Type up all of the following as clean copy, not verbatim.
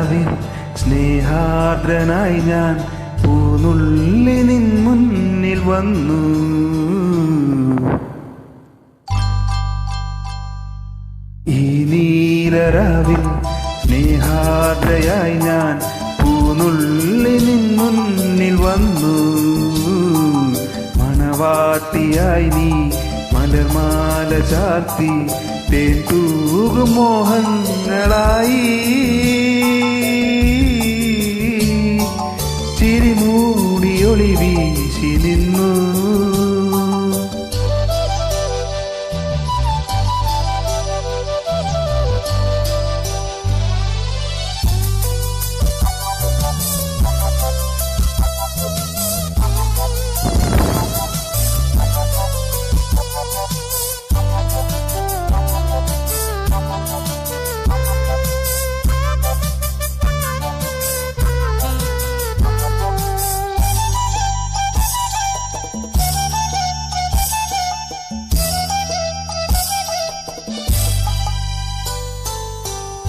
നീലരാവിൽ സ്നേഹാർദ്രനായി ഞാൻ പൂനുള്ളി നിൻ മുന്നിൽ വന്നു. ഈ നീലരാവിൽ സ്നേഹാർദ്രയായി ഞാൻ പൂനുള്ളി നിൻ മുന്നിൽ വന്നു. മണവാട്ടിയായി നീ മലർമാല ചാർത്തി തേൻ തൂകും മോഹങ്ങളായി ചിരിമൂടി ഒളി വീശി നിന്നു.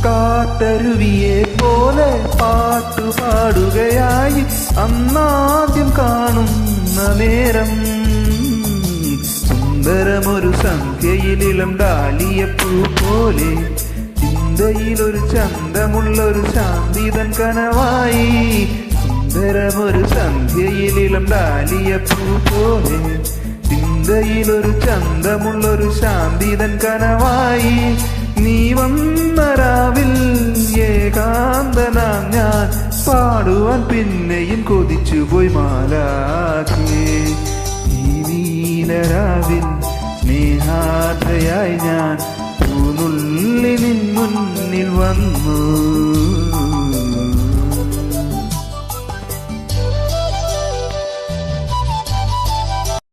കാട്ടരുവിയെ പോലെ പാട്ടുപാടുകയായി അന്നാദ്യം കാണുന്ന നേരം സുന്ദരമൊരു സന്ധ്യയിലിളം ഡാലിയപ്പൂ പോലെ ചിന്തയിലൊരു ചന്തമുള്ളൊരു ശാന്തിതൻ കനവായി. സുന്ദരമൊരു സന്ധ്യയിലിളം ഡാലിയപ്പൂ പോലെ ചിന്തയിലൊരു ചന്തമുള്ളൊരു ശാന്തിതൻ കനവായി. നീ വന്ന രാവിൽ ഏകാന്തനാം ഞാൻ പാടുവാൻ പിന്നെയും കൊതിച്ചുപോയി മാലാഖേ. ഈ നീലരാവിൽ സ്നേഹാർദ്രയായി ഞാൻ പൂനുള്ളി നിൻ മുന്നിൽ വന്നു.